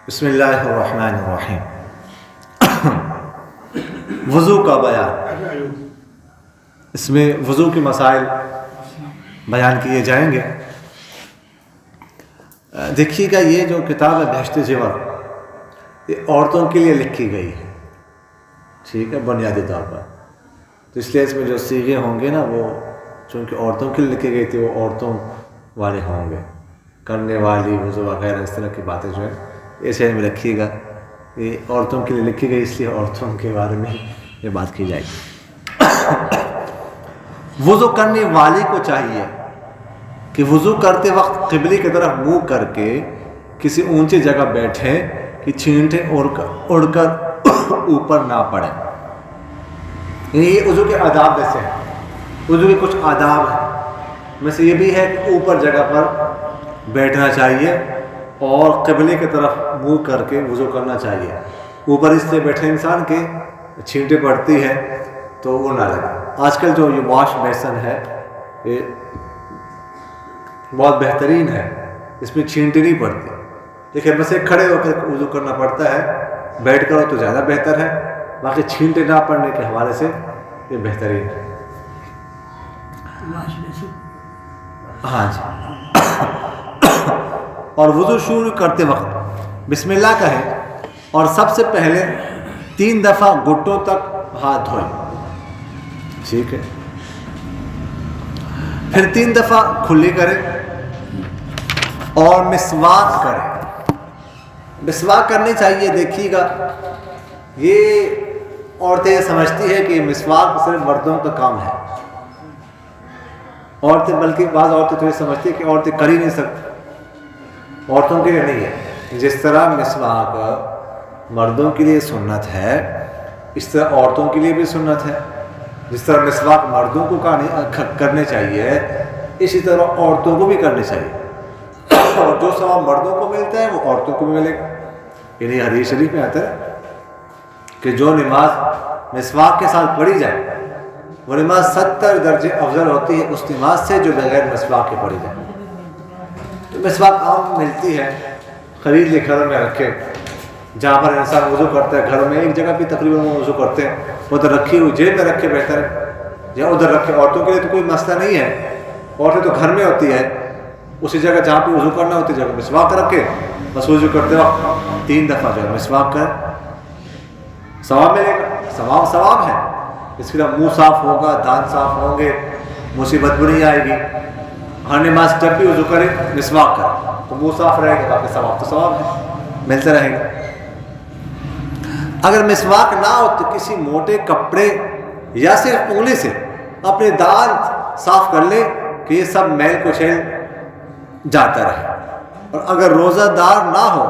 بسم اللہ الرحمن الرحیم۔ وضو کا بیان، اس میں وضو کے مسائل بیان کیے جائیں گے۔ دیکھیے گا یہ جو کتاب ہے بہشت زیور، یہ عورتوں کے لیے لکھی گئی ہے، ٹھیک ہے، بنیادی طور پر۔ تو اس لیے اس میں جو صیغے ہوں گے نا، وہ چونکہ عورتوں کے لیے لکھی گئی تھی، وہ عورتوں والے ہوں گے، کرنے والی وضو وغیرہ اس طرح کی باتیں جو ہیں اس میں رکھیے گا۔ یہ عورتوں کے لیے لکھی گئی، اس لیے عورتوں کے بارے میں یہ بات کی جائے گی۔ وضو کرنے والی کو چاہیے کہ وضو کرتے وقت قبلے کی طرف منہ کر کے کسی اونچی جگہ بیٹھے کہ چھینٹیں اڑ کر اوپر نہ پڑے۔ یہ وضو کے آداب میں سے ہے، وضو کے کچھ آداب ہیں، میں سے یہ بھی ہے کہ اوپر جگہ پر بیٹھنا چاہیے اور قبلے کی طرف منہ کر کے وضو کرنا چاہیے۔ اوپر اس سے بیٹھے انسان کے چھینٹیں پڑتی ہے تو وہ نہ لگے۔ آج کل جو یہ واش بیسن ہے یہ بہت بہترین ہے، اس میں چھینٹیں نہیں پڑتی، لیکن بس ایک کھڑے ہو کر وضو کرنا پڑتا ہے، بیٹھ کر تو زیادہ بہتر ہے، باقی چھینٹیں نہ پڑنے کے حوالے سے یہ بہترین ہے۔ ہاں جی۔ اور وضو شروع کرتے وقت بسم اللہ کہیں اور سب سے پہلے 3 دفعہ گھٹنوں تک ہاتھ دھوئیں، ٹھیک ہے، پھر 3 دفعہ کھلی کریں اور مسواک کریں۔ مسواک کرنی چاہیے۔ دیکھیے گا یہ عورتیں یہ سمجھتی ہے کہ مسواک صرف مردوں کا کام ہے، عورتیں، بلکہ بعض عورتیں تو یہ سمجھتی ہے کہ عورتیں کر ہی نہیں سکتی، عورتوں کے لیے نہیں ہے۔ جس طرح مسواک مردوں کے لیے سنت ہے، اس طرح عورتوں کے لیے بھی سنت ہے۔ جس طرح مسواک مردوں کو کرنے چاہیے، اسی طرح عورتوں کو بھی کرنے چاہیے، اور جو ثواب مردوں کو ملتا ہے وہ عورتوں کو بھی ملے گا۔ یعنی حدیث شریف میں آتا ہے کہ جو نماز مسواک کے ساتھ پڑھی جائے وہ نماز 70 درجے افضل ہوتی ہے اس نماز سے جو بغیر مسواک کے پڑھی جائے۔ تو مسواک عام ملتی ہے، خرید لے، گھر میں رکھے، جہاں پر انسان وضو کرتا ہے، گھر میں ایک جگہ بھی تقریباً وہ وضو کرتے ہیں، ادھر رکھی ہوئی جیب میں رکھے بہتر ہے، یا ادھر رکھے۔ عورتوں کے لیے تو کوئی مسئلہ نہیں ہے، عورتیں تو گھر میں ہوتی ہے، اسی جگہ جہاں پہ وضو کرنا ہوتی ہے جگہ مسواک رکھے، بس وضو کرتے وقت 3 دفعہ جو ہے مسواک کر، ثواب ملے گا۔ ثواب ہے، اس کے بعد منہ صاف ہوگا، دانت صاف ہوں گے، مصیبت بھی نہیں آئے گی۔ ہر نماز جب بھی وضو کرے مسواک کرے تو منہ صاف رہے گا، باقی ثواب تو ثواب ہے، ملتا رہے گا۔ اگر مسواک نہ ہو تو کسی موٹے کپڑے یا صرف انگلی سے اپنے دانت صاف کر لے کہ یہ سب میل کچیل جاتا رہے۔ اور اگر روزہ دار نہ ہو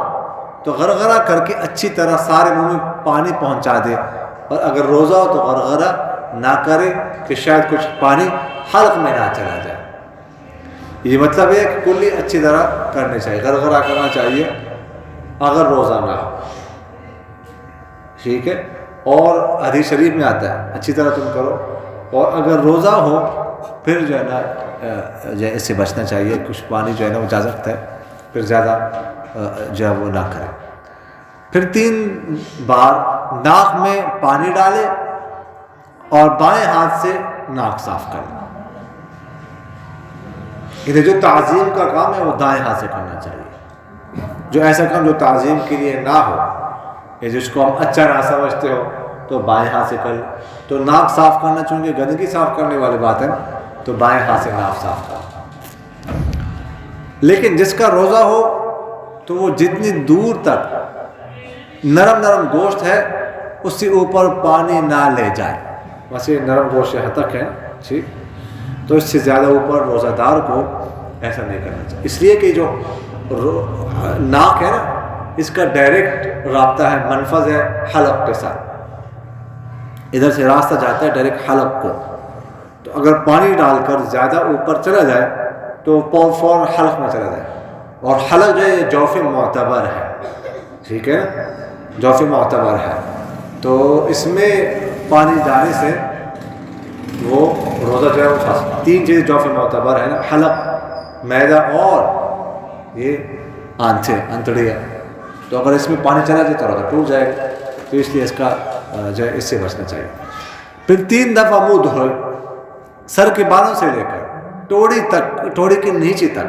تو غرغرہ کر کے اچھی طرح سارے منہ میں پانی پہنچا دے، اور اگر روزہ ہو تو غرغرہ نہ کرے کہ شاید کچھ پانی حلق میں نہ چلا جائے۔ یہ مطلب ہے کہ کلی اچھی طرح کرنی چاہیے، غرغرہ کرنا چاہیے اگر روزہ نہ ہو، ٹھیک ہے۔ اور حدیث شریف میں آتا ہے اچھی طرح تم کرو، اور اگر روزہ ہو پھر جو ہے نا جو ہے اس سے بچنا چاہیے، کچھ پانی جو ہے نا وہ اجازت ہے، پھر زیادہ جو ہے وہ نہ کرے۔ پھر 3 بار ناک میں پانی ڈالے اور بائیں ہاتھ سے ناک صاف کر لے۔ ادھر جو تعظیم کا کام ہے وہ دائیں ہاتھ سے کرنا چاہیے۔ جو ایسا کام جو تعظیم کے لیے نہ ہو، یا جس کو ہم اچھا نہ سمجھتے ہو تو بائیں ہاتھ سے کر لے۔ تو ناک صاف کرنا، چونکہ گندگی صاف کرنے والی بات ہے تو بائیں ہاتھ سے ناک صاف کر۔ لیکن جس کا روزہ ہو تو وہ جتنی دور تک نرم گوشت ہے اس سے اوپر پانی نہ لے جائے، بس یہ نرم گوشت یہاں تک ہے، ٹھیک، تو اس سے زیادہ اوپر روزہ دار کو ایسا نہیں کرنا چاہیے، اس لیے کہ جو ناک ہے نا اس کا ڈائریکٹ رابطہ ہے، منفذ ہے حلق کے ساتھ، ادھر سے راستہ جاتا ہے ڈائریکٹ حلق کو۔ تو اگر پانی ڈال کر زیادہ اوپر چلا جائے تو فوراً حلق میں چلا جائے، اور حلق جو ہے یہ جوف معتبر ہے، ٹھیک ہے نا، جوف معتبر ہے، تو اس میں پانی جانے سے وہ روزہ جو ہے وہ پھنس۔ 3 چیز جوف معتبر ہے نا، حلق، معدہ اور یہ آنتیں، انتڑیاں، تو اگر اس میں پانی چلا جائے تو روزہ ٹوٹ جائے گا، تو اس لیے اس کا جو ہے اس سے بچنا چاہیے۔ پھر 3 دفعہ منہ دھوئے، سر کے بالوں سے لے کر ٹوڑی تک، ٹوڑی کے نیچے تک،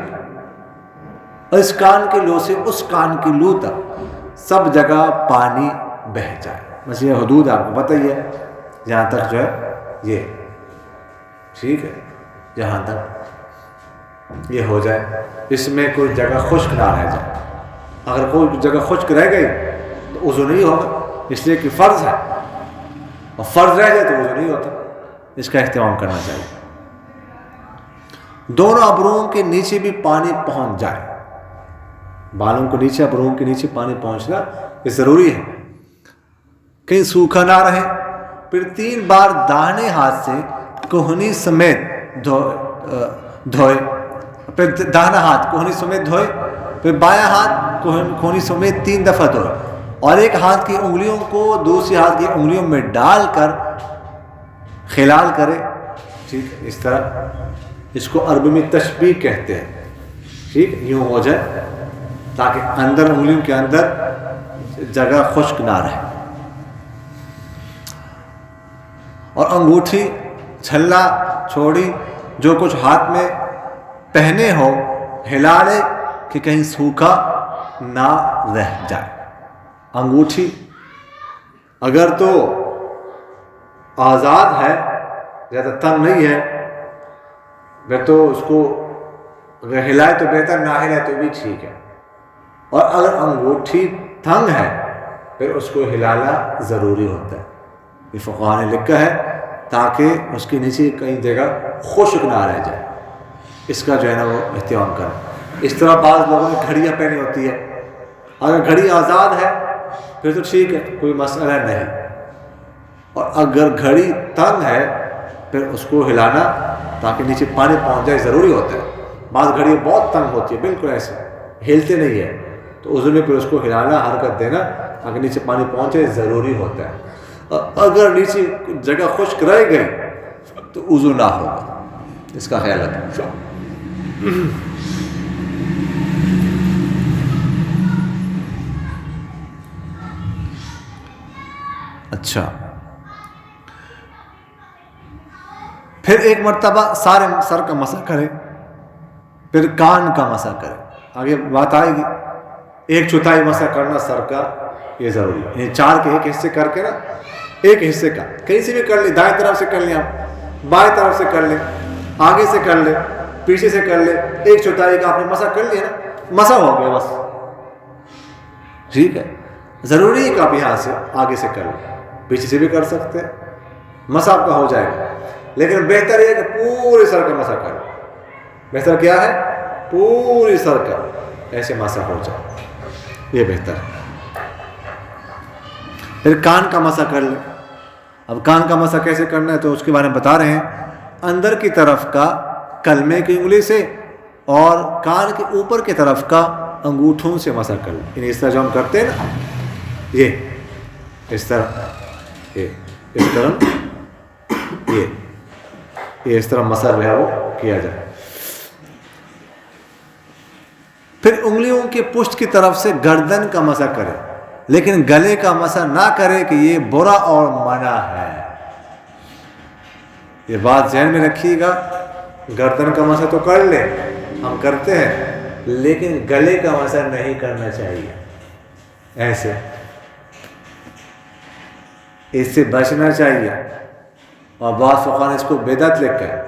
اور اس کان کے لو سے اس کان کی لو تک سب جگہ پانی بہہ جائے۔ بس یہ حدود آپ کو بتائیے، جہاں تک جو ہے یہ ٹھیک ہے، جہاں تک یہ ہو جائے، اس میں کوئی جگہ خشک نہ رہ جائے۔ اگر کوئی جگہ خشک رہ گئی تو وضو نہیں ہوگا، اس لیے کہ فرض ہے، اور فرض رہ جائے تو وضو نہیں ہوتا۔ اس کا اہتمام کرنا چاہیے۔ دونوں ابروؤں کے نیچے بھی پانی پہنچ جائے، بالوں کے نیچے، ابروؤں کے نیچے پانی پہنچنا یہ ضروری ہے، کہیں سوکھا نہ رہے۔ پھر 3 بار داہنے ہاتھ سے کوہنی سمیت دھوئے، پھر داہنا ہاتھ کوہنی سمیت دھوئے، پھر بایاں ہاتھ کوہنی سمیت 3 دفعہ دھوئے، اور ایک ہاتھ کی انگلیوں کو دوسری ہاتھ کی انگلیوں میں ڈال کر خلال کرے، ٹھیک ہے، اس طرح۔ اس کو عربی میں تشبیہ کہتے ہیں، ٹھیک، یوں ہو جائے تاکہ اندر انگلیوں کے اندر جگہ خشک نہ رہے۔ اور انگوٹھی، چھلا، چھوڑی، جو کچھ ہاتھ میں پہنے ہو ہلا لے کہ کہیں سوکھا نہ رہ جائے۔ انگوٹھی اگر تو آزاد ہے، زیادہ تنگ نہیں ہے، میں تو اس کو اگر ہلائے تو بہتر، نہ ہلائے تو بھی ٹھیک ہے۔ اور اگر انگوٹھی تنگ ہے پھر اس کو ہلانا ضروری ہوتا ہے، یہ فقہاء نے لکھا ہے، تاکہ اس کے نیچے کہیں جگہ خشک نہ رہ جائے، اس کا جو ہے نا وہ اہتمام کریں۔ اس طرح بعض لوگوں نے گھڑیاں پہنی ہوتی ہے، اگر گھڑی آزاد ہے پھر تو ٹھیک ہے، کوئی مسئلہ نہیں، اور اگر گھڑی تنگ ہے پھر اس کو ہلانا تاکہ نیچے پانی پہنچ جائے ضروری ہوتا ہے۔ بعض گھڑی بہت تنگ ہوتی ہے، بالکل ایسے ہلتے نہیں ہے، تو اس میں پھر اس کو ہلانا، حرکت دینا تاکہ نیچے پانی پہنچے ضروری ہوتا ہے۔ اگر نیچے جگہ خشک رہ گئی تو وضو نہ ہوگا، اس کا خیال رکھیں۔ اچھا، پھر ایک مرتبہ سارے سر کا مسح کرے، پھر کان کا مسح کرے، آگے بات آئے گی۔ 1/4 مسح کرنا سر کا یہ ضروری ہے، یعنی 4 کے ایک حصے کر کے نا، ایک حصے کا کہیں سے بھی کر لیں، دائیں طرف سے کر لیں، آپ بائیں طرف سے کر لیں، آگے سے کر لیں، پیچھے سے کر لیں، 1/4 کا آپ نے مسح کر لیا نا، مسح ہو گیا بس، ٹھیک ہے۔ ضروری ہے کہ آپ یہاں سے آگے سے کر لیں، پیچھے سے بھی کر سکتے ہیں، مسح آپ کا ہو جائے گا، لیکن بہتر یہ ہے کہ پورے سر کا مسح کریں۔ بہتر کیا ہے؟ پوری سر کا ایسے مسح ہو جائے، یہ بہتر ہے۔ پھر کان کا مسح کر لیں۔ اب کان کا مسح کیسے کرنا ہے تو اس کے بارے میں بتا رہے ہیں۔ اندر کی طرف کا کلمے کی انگلی سے اور کان کے اوپر کی طرف کا انگوٹھوں سے مسح کر لیں، یعنی اس طرح جو ہم کرتے ہیں نا، یہ اس طرح، یہ اس طرح، یہ اس طرح مسح جو ہے وہ کیا جائے۔ پھر انگلیوں کے پشت کی طرف سے گردن کا مسح کرے، لیکن گلے کا مسح نہ کرے کہ یہ برا اور منع ہے۔ یہ بات ذہن میں رکھیے گا، گردن کا مسح تو کر لیں، ہم کرتے ہیں، لیکن گلے کا مسح نہیں کرنا چاہیے، ایسے اس سے بچنا چاہیے۔ اور بعض فقہاء نے اس کو بدعت لکھا ہے،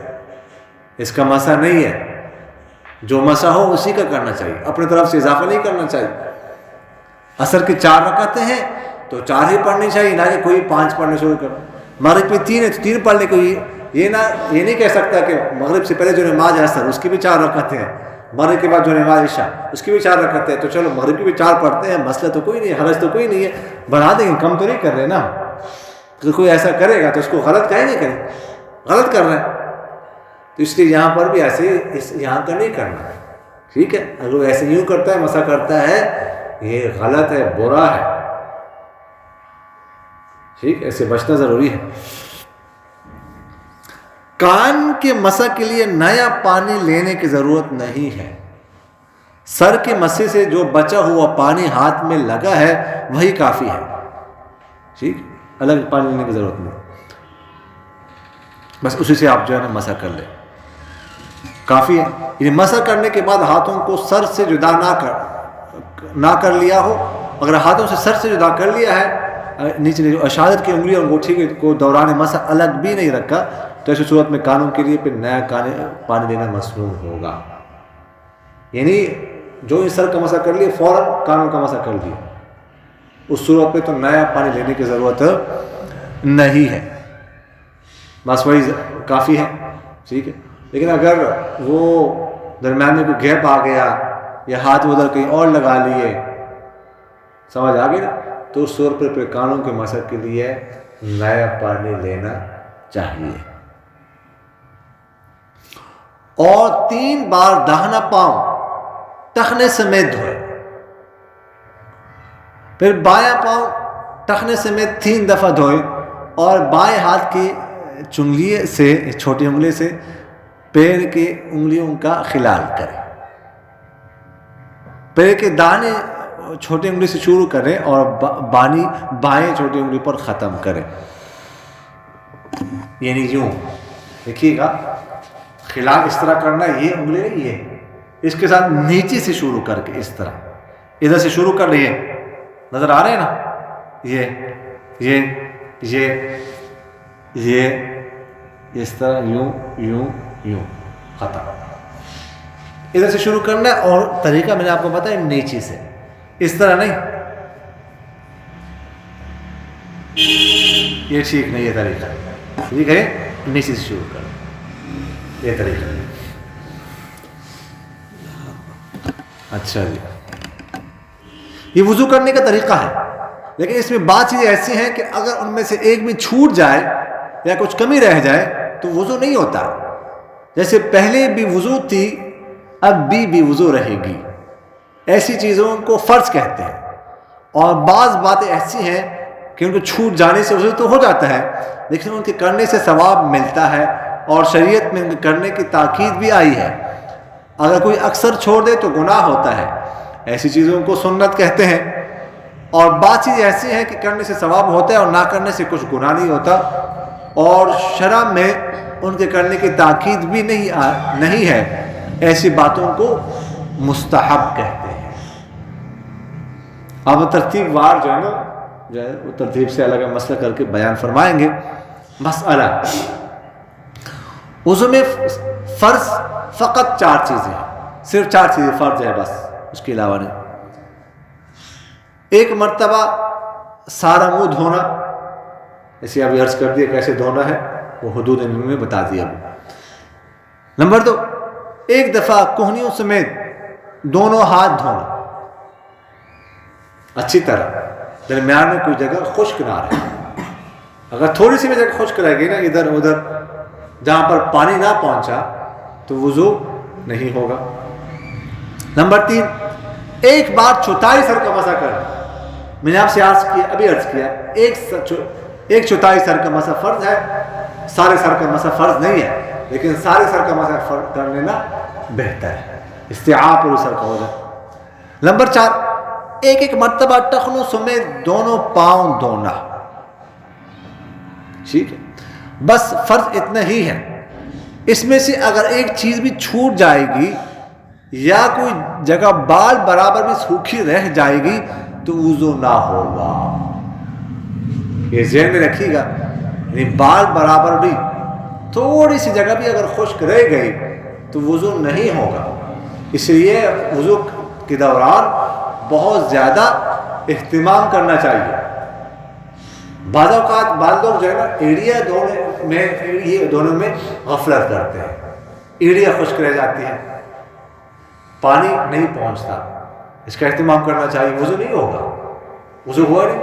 اس کا مسح نہیں ہے، جو مسح ہو اسی کا کرنا چاہیے، اپنے طرف سے اضافہ نہیں کرنا چاہیے۔ عصر کی 4 رکعتیں ہیں تو 4 ہی پڑھنی چاہیے، نہ کہ کوئی 5 پڑھنے شروع کرو۔ مغرب میں 3 ہے تو 3 پڑھ لے، کوئی یہ نہیں کہہ سکتا کہ مغرب سے پہلے جو نماز ہے عصر، اس کی بھی 4 رکعتیں ہیں، مغرب کے بعد جو نماز عشاء اس کی بھی 4 رکعتیں ہیں، تو چلو مغرب کی بھی 4 پڑھتے ہیں، مسئلہ تو کوئی نہیں ہے، حرج تو کوئی نہیں ہے، بڑھا دیں گے، کم تو نہیں کر رہے نا۔ اگر کوئی ایسا کرے گا تو اس کو غلط کہیں نہیں کرے، غلط کر رہے ہیں، تو اس لیے یہاں پر بھی ایسے یہاں کا نہیں کرنا ہے، ٹھیک ہے۔ اگر وہ ایسے یوں کرتا ہے، مسح کرتا ہے، یہ غلط ہے، برا ہے، ٹھیک، ایسے بچنا ضروری ہے۔ کان کے مسح کے لیے نیا پانی لینے کی ضرورت نہیں ہے، سر کے مسے سے جو بچا ہوا پانی ہاتھ میں لگا ہے وہی کافی ہے. ٹھیک, الگ پانی لینے کی ضرورت نہیں, بس اسی سے آپ جو ہے نا مسح کر لیں, کافی ہے. یعنی مسح کرنے کے بعد ہاتھوں کو سر سے جدا نہ کر لیا ہو. اگر ہاتھوں سے سر سے جدا کر لیا ہے, نیچے جو اشارت کی انگلی اور انگوٹھی کو دوران مسح الگ بھی نہیں رکھا, تو ایسی صورت میں کانوں کے لیے پھر نیا پانی دینا مسنون ہوگا. یعنی جو ہی سر کا مسح کر لیا فوراً کانوں کا مسح کر دیا, اس صورت پہ تو نیا پانی لینے کی ضرورت نہیں ہے, بس وہی کافی ہے. ٹھیک ہے, لیکن اگر وہ درمیان میں کوئی گیپ آ گیا یا ہاتھ ادھر کہیں اور لگا لیے, سمجھ آ گئی نا, تو اس صورت پہ کانوں کے مسح کے لیے نیا پانی لینا چاہیے. اور 3 بار داہنا پاؤں ٹخنے سمیت دھوئے. پھر بایاں پاؤں ٹخنے سمیت 3 دفعہ دھوئے, اور بائیں ہاتھ کی چنگلی سے, چھوٹی انگلی سے پیر کی انگلیوں کا خلال کرے. پیر کے دانے چھوٹی انگلی سے شروع کریں اور بائیں چھوٹی انگلی پر ختم کریں. یعنی یوں دیکھیے گا, خلال اس طرح کرنا, یہ انگلی نہیں, یہ اس کے ساتھ نیچے سے شروع کر کے اس طرح ادھر سے شروع کر رہی ہے, نظر آ رہے ہیں نا, یہ اس طرح یوں یوں یوں ختم. ادھر سے شروع کرنا ہے, اور طریقہ میں نے آپ کو بتایا نیچے سے, اس طرح نہیں, یہ ٹھیک نہیں ہے طریقہ. ٹھیک ہے, نیچے سے شروع کرنا, یہ طریقہ. اچھا جی, یہ وضو کرنے کا طریقہ ہے, لیکن اس میں بات چیزیں ایسی ہیں کہ اگر ان میں سے ایک بھی چھوٹ جائے یا کچھ کمی رہ جائے تو وضو نہیں ہوتا. جیسے پہلے بھی وضو تھی, اب بھی وضو رہے گی. ایسی چیزوں کو فرض کہتے ہیں, اور بعض باتیں ایسی ہیں کہ ان کو چھوٹ جانے سے وضو تو ہو جاتا ہے, لیکن ان کے کرنے سے ثواب ملتا ہے, اور شریعت میں ان کے کرنے کی تاکید بھی آئی ہے. اگر کوئی اکثر چھوڑ دے تو گناہ ہوتا ہے. ایسی چیزوں کو سنت کہتے ہیں, اور بات چیزیں ایسی ہیں کہ کرنے سے ثواب ہوتا ہے اور نہ کرنے سے کچھ گناہ نہیں ہوتا, اور شرع میں ان کے کرنے کی تاکید بھی نہیں ہے. ایسی باتوں کو مستحب کہتے ہیں. اب ترتیب وار جو ہے نا, وہ ترتیب سے الگ مسئلہ کر کے بیان فرمائیں گے. مسئلہ وضو میں فرض فقط 4 چیزیں ہیں, صرف 4 چیزیں فرض ہے بس, اس کے علاوہ نہیں. ایک مرتبہ سارا منہ دھونا, ایسے ابھی عرض کر دیا کیسے دھونا ہے, وہ حدود علم میں بتا دیا. نمبر 2, ایک دفعہ کوہنیوں سمیت دونوں ہاتھ دھونا اچھی طرح, درمیان میں کوئی جگہ خشک نہ رہے. اگر تھوڑی سی بھی جگہ خشک رہ گئی نا ادھر ادھر جہاں پر پانی نہ پہنچا تو وضو نہیں ہوگا. نمبر 3, ایک بار چوتھائی سر کا مسح کرنا. میں نے آپ سے ابھی عرض کیا, ایک چوتھائی سر کا مسح فرض ہے, سارے سر کا مسح فرض نہیں ہے, لیکن سارے سر کا مسح کر لینا بہتر ہے, استیعاب پورے سر کا ہو جائے. نمبر 4, ایک مرتبہ ٹخنوں سمیت دونوں پاؤں دھونا. ٹھیک ہے, بس فرض اتنا ہی ہے. اس میں سے اگر ایک چیز بھی چھوٹ جائے گی یا کوئی جگہ بال برابر بھی سوکھی رہ جائے گی تو وضو نہ ہوگا. یہ ذہن میں رکھیے گا, یعنی بال برابر بھی تھوڑی سی جگہ بھی اگر خشک رہ گئی تو وضو نہیں ہوگا. اس لیے وضو کے دوران بہت زیادہ اہتمام کرنا چاہیے. بعض اوقات بعض لوگ جو ہے نا ایڑیا دونوں میں غفلت کرتے ہیں, ایڑیا خشک رہ جاتی ہے, پانی نہیں پہنچتا. اس کا اہتمام کرنا چاہیے, وضو نہیں ہوگا. وضو ہوا نہیں.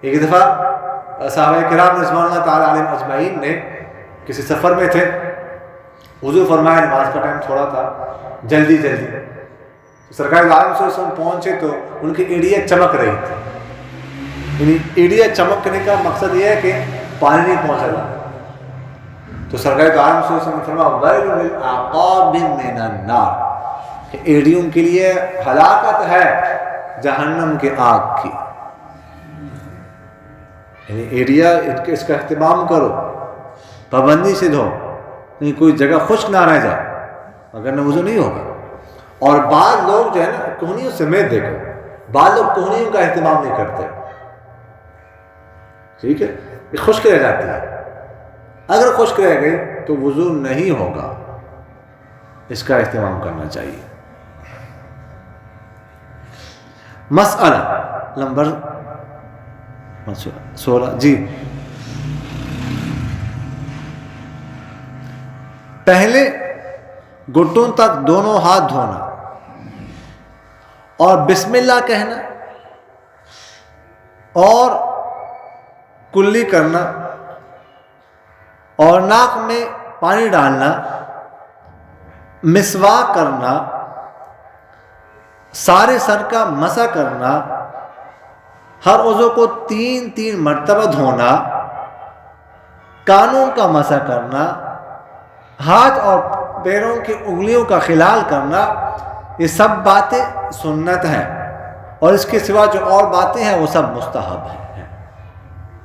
ایک دفعہ صحابہ کرام رضوان اللہ تعالیٰ علیہم اجمعین نے کسی سفر میں تھے, وضو فرمایا, نماز کا ٹائم تھوڑا تھا, جلدی سرکار عالم صلی اللہ علیہ وسلم پہنچے تو ان کی ایڑیاں چمک رہی تھی. یعنی ایڑیاں چمکنے کا مقصد یہ ہے کہ پانی نہیں پہنچ رہا. تو سرکار عالم صلی اللہ علیہ وسلم نے فرمایا ویل للعقاب من النار, کہ ایڑیوں کے لیے ہلاکت ہے جہنم کے آگ کی، یعنی ایڑیا اس کا اہتمام کرو، پابندی سے دھو، نہیں کوئی جگہ خشک نہ رہ جائے، اگر نہ وضو نہیں ہوگا۔ اور بعض لوگ جو ہے نا کوہنیوں سمیت دیکھو، بعض لوگ کوہنیوں کا اہتمام نہیں کرتے، ٹھیک ہے، یہ خشک رہ جاتی ہے، اگر خشک رہ گئی تو وضو نہیں ہوگا، اس کا اہتمام کرنا چاہیے۔ مسئلہ نمبر 16 جی، پہلے گھٹنوں تک دونوں ہاتھ دھونا اور بسم اللہ کہنا اور کلی کرنا اور ناک میں پانی ڈالنا، مسواک کرنا، سارے سر کا مسح کرنا، ہر عضو کو 3 مرتبہ دھونا، کانوں کا مسح کرنا، ہاتھ اور پیروں کی انگلیوں کا خلال کرنا، یہ سب باتیں سنت ہیں، اور اس کے سوا جو اور باتیں ہیں وہ سب مستحب ہیں،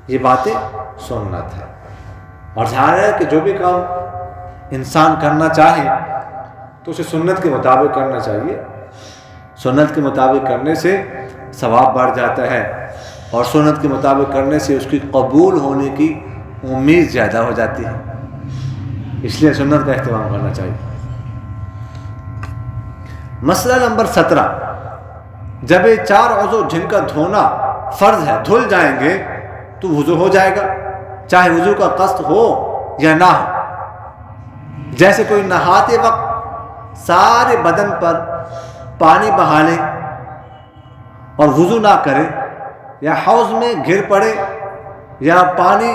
یہ باتیں سنت ہیں۔ اور ظاہر ہے کہ جو بھی کام انسان کرنا چاہے تو اسے سنت کے مطابق کرنا چاہیے، سنت کے مطابق کرنے سے ثواب بڑھ جاتا ہے، اور سنت کے مطابق کرنے سے اس کی قبول ہونے کی امید زیادہ ہو جاتی ہے، اس لیے سنت کا اہتمام کرنا چاہیے۔ مسئلہ نمبر 17، جب یہ 4 عضو جن کا دھونا فرض ہے دھل جائیں گے تو وضو ہو جائے گا، چاہے وضو کا قصد ہو یا نہ ہو۔ جیسے کوئی نہاتے وقت سارے بدن پر پانی بہا لے اور وضو نہ کرے، یا حوض میں گر پڑے، یا پانی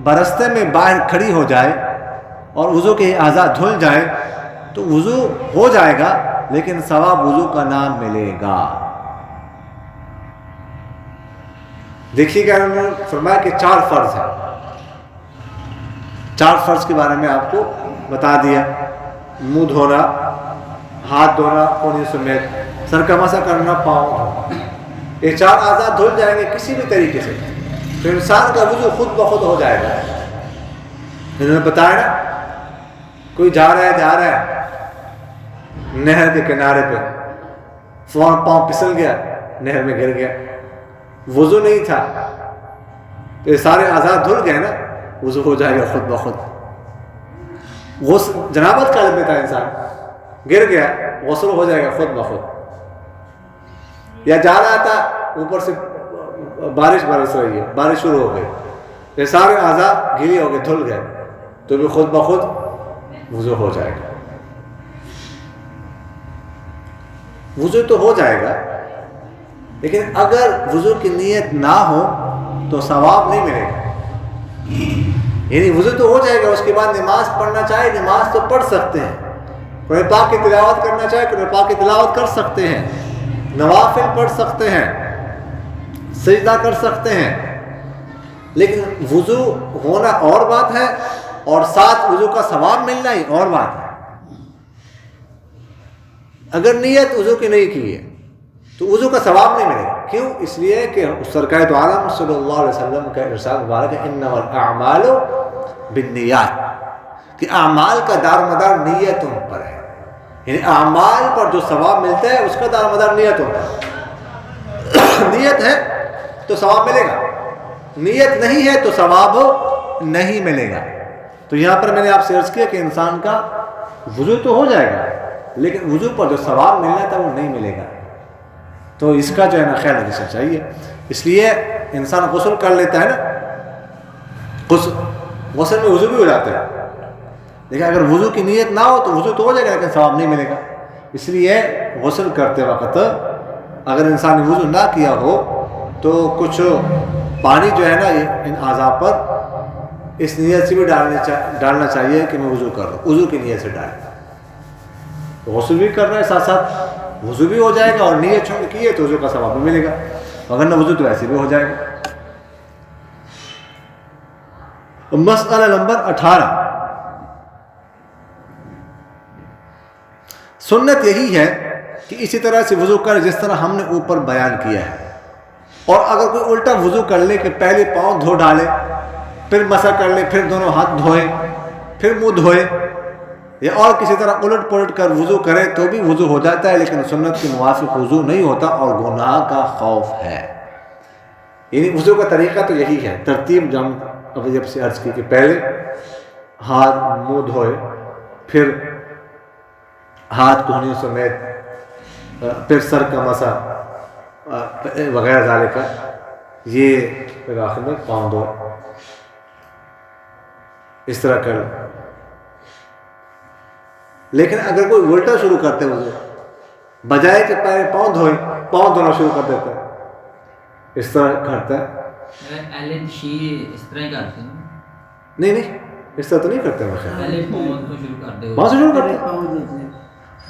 برستے میں باہر کھڑی ہو جائے اور وضو کے اعضاء دھل جائیں تو وضو ہو جائے گا، لیکن ثواب وضو کا نام ملے گا۔ دیکھیے کہ انہوں نے فرمایا کہ 4 فرض ہیں، 4 فرض کے بارے میں آپ کو بتا دیا، منہ دھونا، ہاتھ دھونا کوہنیوں سمیت، سر کا مسح کرنا، پاؤں دھونا، یہ 4 اعضاء دھل جائیں گے کسی بھی طریقے سے تو انسان کا وضو خود بخود ہو جائے گا۔ انہوں نے بتایا نا، کوئی جا رہا ہے نہر کے کنارے پہ، فوراً پاؤں پھسل گیا، نہر میں گر گیا، وضو نہیں تھا تو یہ سارے اعضاء دھل گئے نا، وضو ہو جائے گا خود بخود۔ غسل جنابت کا حالت میں تھا انسان، گر گیا، غسل ہو جائے گا خود بخود۔ یا جا رہا تھا، اوپر سے بارش برس رہی ہے، بارش شروع ہو گئی، یہ سارے اعضاء گیلے ہو گئے، دھل گئے، تو بھی خود بخود وضو ہو جائے گا۔ وضو تو ہو جائے گا، لیکن اگر وضو کی نیت نہ ہو تو ثواب نہیں ملے گا۔ یعنی وضو تو ہو جائے گا، اس کے بعد نماز پڑھنا چاہے نماز تو پڑھ سکتے ہیں، قرآن پاک کی تلاوت کرنا چاہے قرآن پاک کی تلاوت کر سکتے ہیں، نوافل پڑھ سکتے ہیں، سجدہ کر سکتے ہیں، لیکن وضو ہونا اور بات ہے اور ساتھ وضو کا ثواب ملنا ہی اور بات ہے۔ اگر نیت وضو کی نہیں کی ہے تو وضو کا ثواب نہیں ملے گا۔ کیوں؟ اس لیے کہ سرکار دو عالم صلی اللہ علیہ وسلم کا ارشاد مبارک ہے، انما الاعمال بالنیات، کہ اعمال کا دار مدار نیتوں پر ہے، یعنی اعمال پر جو ثواب ملتا ہے اس کا دار مدار نیت ہوتا ہے۔ نیت ہے تو ثواب ملے گا، نیت نہیں ہے تو ثواب نہیں ملے گا۔ تو یہاں پر میں نے آپ سے عرض کیا کہ انسان کا وضو تو ہو جائے گا، لیکن وضو پر جو ثواب ملنا تھا وہ نہیں ملے گا، تو اس کا جو ہے نا خیال رکھنا چاہیے۔ اس لیے انسان غسل کر لیتا ہے نا، غسل میں وضو بھی ہو جاتا ہے، لیکن اگر وضو کی نیت نہ ہو تو وضو تو ہو جائے گا لیکن ثواب نہیں ملے گا۔ اس لیے غسل کرتے وقت اگر انسان نے وضو نہ کیا ہو تو کچھ پانی جو ہے نا ان اعضاء پر اس نیت سے بھی ڈالنا چاہیے کہ میں وضو کر رہا ہوں، وضو کی نیت سے ڈالیں، غسل بھی کرنا ہے ساتھ ساتھ وضو بھی ہو جائے گا، اور نیت چھوڑ کی ہے تو وضو کا ثواب بھی ملے گا، اگر نہ وضو تو ایسے بھی ہو جائے گا۔ مسئلہ نمبر 18، سنت یہی ہے کہ اسی طرح سے وضو کرے جس طرح ہم نے اوپر بیان کیا ہے. اور اگر کوئی الٹا وضو کر لے کہ پہلے پاؤں دھو ڈالے پھر مسح کر لے پھر دونوں ہاتھ دھوئے پھر منہ دھوئے یا اور کسی طرح الٹ پلٹ کر وضو کرے تو بھی وضو ہو جاتا ہے, لیکن سنت کے موافق وضو نہیں ہوتا اور گناہ کا خوف ہے. یعنی وضو کا طریقہ تو یہی ہے, ترتیب جب سے عرض کی کہ پہلے ہاتھ منہ دھوئے پھر ہاتھ کہنی سمیت پھر سر کا مسح وغیرہ ذالک کا, یہ پھر آخر میں پاؤں دھوئے, اس طرح کر. لیکن اگر کوئی الٹا شروع کرتے وضو بجائے کہ پہلے پاؤں دھوئے پاؤں دھونا شروع کر دیتا ہے, اس طرح کرتا ہے. اہل تشیع اس طرح ہی کرتے ہیں. نہیں اس طرح تو نہیں کرتے ہیں. پہلے پاؤں تو شروع کرتے ہیں, پاؤں سے شروع کرتے ہیں.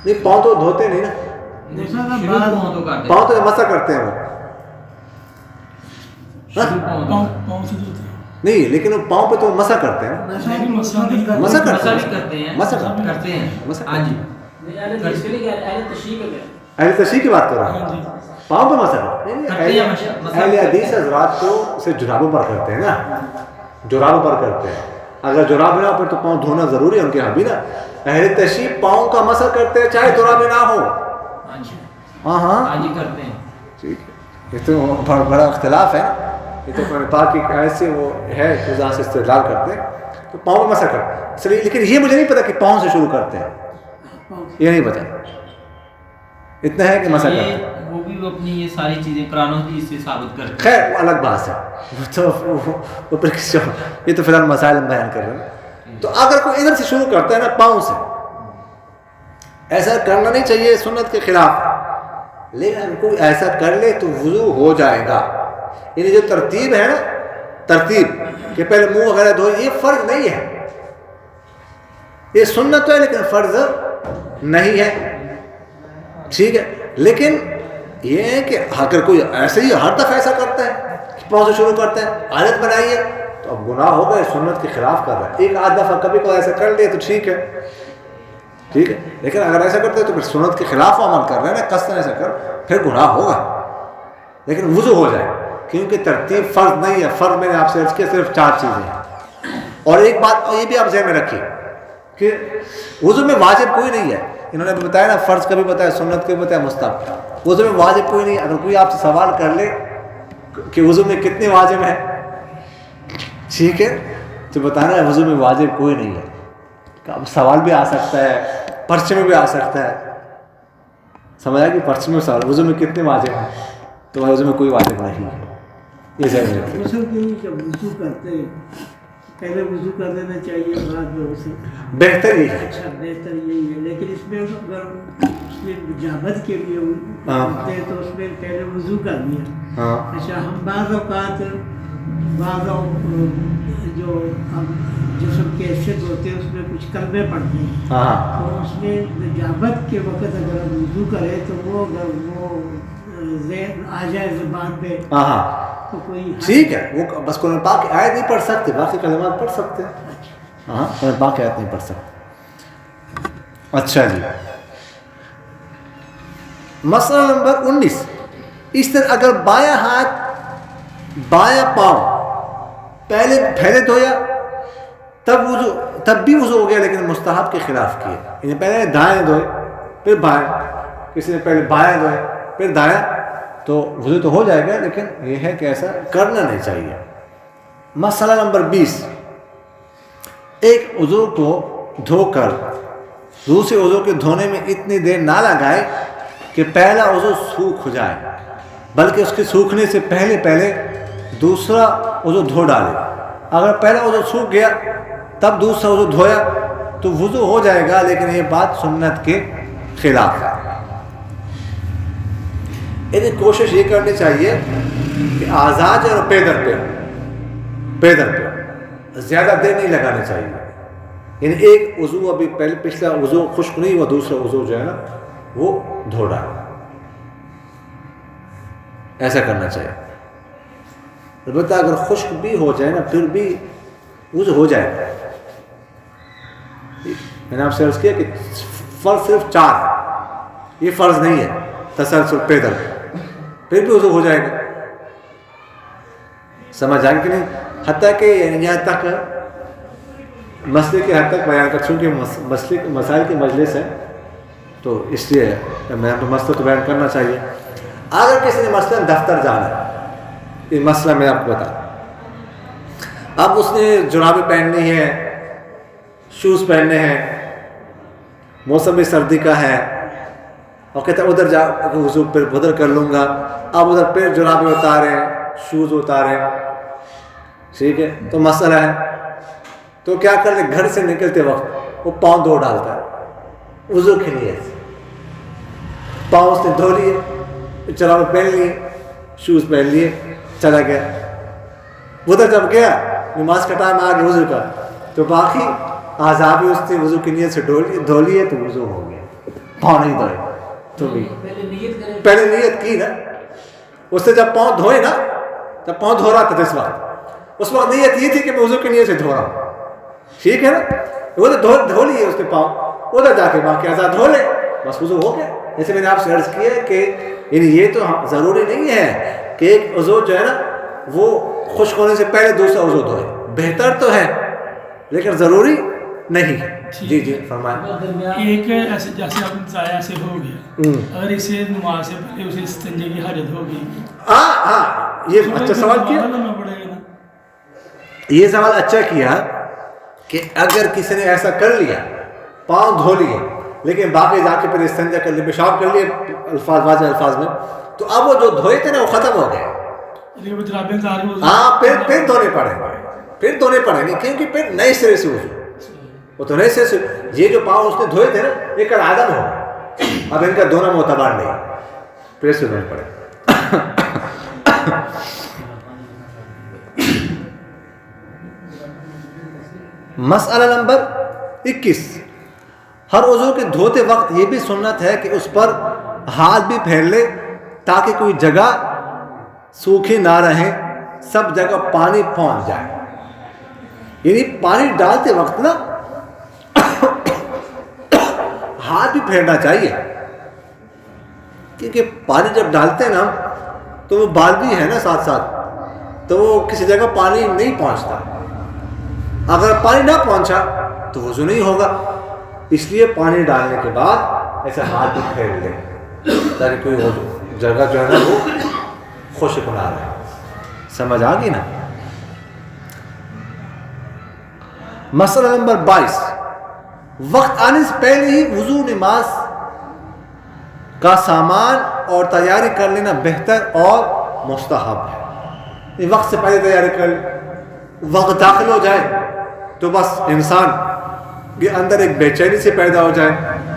نہیں پاؤں تو دھوتے نہیں نا, پاؤں تو مسح کرتے ہیں وہ نہیں, لیکن وہ پاؤں پہ تو مسح کرتے ہیں. مسح کرتے ہیں. اہل تشیع کی بات کر رہا ہوں, پاؤں پہ مسح کرتے ہیں. اہل حدیث حضرات تو اسے جرابوں پر کرتے ہیں نا, جرابوں پر کرتے ہیں. اگر جراب نہ ہو پھر تو پاؤں دھونا ضروری ہے ان کے یہاں بھی نا. اہل تشیع پاؤں کا مسح کرتے ہیں چاہے جراب نہ ہو. ہاں کرتے ہیں. ٹھیک ہے, یہ تو بڑا اختلاف ہے. یہ تو قرآن پاک کی آیت سے وہ ہے کہ جہاں سے استدلال کرتے ہیں تو پاؤں پہ مسح کرتے ہیں اس لیے. لیکن یہ مجھے نہیں پتا کہ پاؤں سے شروع کرتے ہیں, یہ نہیں پتا. اتنا ہے کہ مسح کرتے ہیں. وہ بھی اپنی یہ ساری چیزیں قرآن و حدیث سے ثابت کرتے ہیں. خیر وہ الگ بات ہے, وہ پھر یہ تو فی الحال مسائل بیان کر رہے ہیں. تو اگر کوئی ادھر سے شروع کرتا ہے نا پاؤں سے, ایسا کرنا نہیں چاہیے, سنت کے خلاف. لیکن اگر کوئی ایسا کر لے تو وضو ہو جائے گا. یعنی جو ترتیب ہے نا, ترتیب کہ پہلے منہ وغیرہ دھوئے, یہ فرض نہیں ہے. یہ سنت تو ہے لیکن فرض نہیں ہے. ٹھیک ہے, لیکن یہ ہے کہ اگر کوئی ایسے ہی ہر دفعہ ایسا کرتا ہے کہ پاؤں سے شروع کرتا ہے, عادت بنائی ہے, تو اب گناہ ہوگا, سنت کے خلاف کر رہا ہے. ایک آدھ دفعہ کبھی کوئی ایسا کر لے تو ٹھیک ہے, ٹھیک ہے. لیکن اگر ایسا کرتے تو پھر سنت کے خلاف عمل کر رہے ہیں نا, قصداً ایسا کر, پھر گناہ ہوگا. لیکن وضو ہو جائے کیونکہ ترتیب فرض نہیں ہے. فرض میں نے آپ سے عرض کیا صرف 4 چیزیں ہیں. اور ایک بات یہ بھی آپ ذہن میں رکھیے کہ وضو میں واجب کوئی نہیں ہے. انہوں نے بتایا نا, فرض کا بھی بتایا, سنت کا بھی بتایا, مستحب. وضو میں واجب کوئی نہیں. اگر کوئی آپ سے سوال کر لے کہ وضو میں کتنے واجب ہیں, ٹھیک ہے, تو بتانا ہے وضو میں واجب کوئی نہیں ہے. اب سوال بھی آ سکتا ہے, پرچے میں بھی آ سکتا ہے. سمجھا کہ پرچے میں سوال وضو میں کتنے واجب ہیں, تو وضو میں کوئی واجب نہیں ہے. یہ ذہن میں رکھیے. وضو کرتے ہیں پہلے وضو کر دینا چاہیے, بعد میں اسے بہتر یہی ہے. اچھا بہتر یہی ہے. لیکن اس میں اگر اس میں جامد کے لیے کرتے ہیں تو اس میں پہلے وضو کر لیا. اچھا, ہم بعض اوقات جو جسم کے حیثیت ہوتے ہیں اس میں کچھ کلمے پڑھتے ہیں, تو اس میں نجابت کے وقت اگر ہم وضو کریں تو وہ اگر وہ ذہن آ جائے زبان پہ تو کوئی ٹھیک ہے. وہ بس قرآن پاک کی آیت نہیں پڑھ سکتے, باقی کلمات پڑھ سکتے ہیں. قرآن پاک کی آیت نہیں پڑھ سکتے. اچھا جی, مسئلہ نمبر 19. اس طرح اگر بایاں ہاتھ بایاں پاؤں پہلے دھویا تب بھی وضو ہو گیا, لیکن مستحب کے خلاف کیا. یعنی پہلے دائیں دھوئے پھر بائیں, کسی نے پہلے بائیں دھوئے پھر دائیں, تو وضو تو ہو جائے گا, لیکن یہ ہے کہ ایسا کرنا نہیں چاہیے. مسئلہ نمبر 20. ایک عضو کو دھو کر دوسرے عضو کے دھونے میں اتنی دیر نہ لگائے کہ پہلا عضو سوکھ ہو جائے, بلکہ اس کے سوکھنے سے پہلے دوسرا عضو دھو ڈالے. اگر پہلا عضو سوکھ گیا تب دوسرا عضو دھویا تو وضو ہو جائے گا, لیکن یہ بات سنت کے خلاف ہے. یعنی کوشش یہ کرنی چاہیے کہ آزاد اور پیدر پہ زیادہ دیر نہیں لگانے چاہیے. یعنی ایک عضو ابھی پہلے پچھلا عضو خشک نہیں ہوا, دوسرا عضو جو ہے نا وہ دھو ڈالا, ایسا کرنا چاہیے. البتہ اگر خشک بھی ہو جائے نا پھر بھی وضو ہو جائے گا. میں نے آپ سے عرض کیا کہ فرض صرف 4 ہے. یہ فرض نہیں ہے تسلسل پیدل، پھر بھی وضو ہو جائے گا. سمجھ آئے کہ نہیں؟ حتیٰ کہ یہاں تک مسئلے کے حد تک بیان کر، چونکہ مسائل کی مجلس ہے تو اس لیے میں تو مسئلہ تو بیان کرنا چاہیے. اگر کسی نے مثلاً دفتر جانا ہے، یہ مسئلہ میں آپ کو بتا، اب اس نے جرابیں پہننی ہے، شوز پہننے ہیں، موسم سردی کا ہے، اور کہتا ہے ادھر جا وضو پھر ادھر کر لوں گا. اب ادھر پھر جرابیں اتارے، شوز اتارے، ٹھیک ہے، تو مسئلہ ہے. تو کیا کر لے، گھر سے نکلتے وقت وہ پاؤں دھو ڈالتا ہے وضو کے لیے. پاؤں اس نے دھو لیے، جرابیں پہن لیے، شوز پہن لیے، چلا گیا. ادھر جب گیا نماز کا ٹائم آ گیا وضو کا، تو باقی اعضاء بھی اس نے وضو کی نیت سے دھو لیے تو وضو ہو گیا. پاؤں نہیں دھوئے تو بھی پہلے نیت کی نا. اس نے جب پاؤں دھوئے نا، جب پاؤں دھو رہا تھا اس وقت نیت یہ تھی کہ میں وضو کی نیت سے دھو رہا ہوں، ٹھیک ہے نا. وہ تو دھو لیے اس نے پاؤں، ادھر جا کے باقی اعضاء دھو لے، بس وضو ہو گیا. جیسے میں نے آپ سے عرض کیا ہے کہ یعنی یہ تو ضروری نہیں ہے کہ ایک وضو جو ہے نا وہ خشک ہونے سے پہلے دوسرا وضو دھوئے. بہتر تو ہے لیکن ضروری نہیں ہے. جی جی فرمائیں. ایک ایسے جیسے آپ ضائع سے ہو گیا، اگر اسے نماز سے پہلے اسے استنجے کی حاجت ہو گئی، ہاں یہ اچھا سوال کیا، یہ سوال اچھا کیا کہ اگر کسی نے ایسا کر لیا، پاؤں دھو لیے لیکن باقی جا کے پھر استنجا کر لیا، پیشاب کر لیے واضح الفاظ میں، تو اب وہ جو دھوئے تھے نا وہ ختم ہو گئے. ہاں پھر دھونے پڑیں گے کیونکہ پھر نئے سرے سے وضو، وہ تو نئے سرے سے. یہ جو پاؤں اس نے دھوئے تھے نا یہ کل آدم ہو، اب ان کا دھونا معتبر نہیں، پھر سے دھونے پڑے. مسئلہ نمبر 21، ہر عضو کے دھوتے وقت یہ بھی سنت ہے کہ اس پر ہاتھ بھی پھیر لے تاکہ کوئی جگہ سوکھی نہ رہے، سب جگہ پانی پہنچ جائے. یعنی پانی ڈالتے وقت نا ہاتھ بھی پھیرنا چاہیے، کیونکہ پانی جب ڈالتے ہیں نا تو وہ بال بھی ہے نا ساتھ ساتھ، تو وہ کسی جگہ پانی نہیں پہنچتا. اگر پانی نہ پہنچا تو وضو نہیں ہوگا. اس لیے پانی ڈالنے کے بعد ایسے ہاتھ بھی پھیر لیں تاکہ کوئی جگہ جو ہے نا وہ خشک نہ رہے. سمجھ آ گئی نا؟ مسئلہ نمبر 22، وقت آنے سے پہلے ہی وضو نماز کا سامان اور تیاری کر لینا بہتر اور مستحب ہے. وقت سے پہلے تیاری کر لیں، وقت داخل ہو جائے تو بس انسان کے اندر ایک بے چینی سے پیدا ہو جائے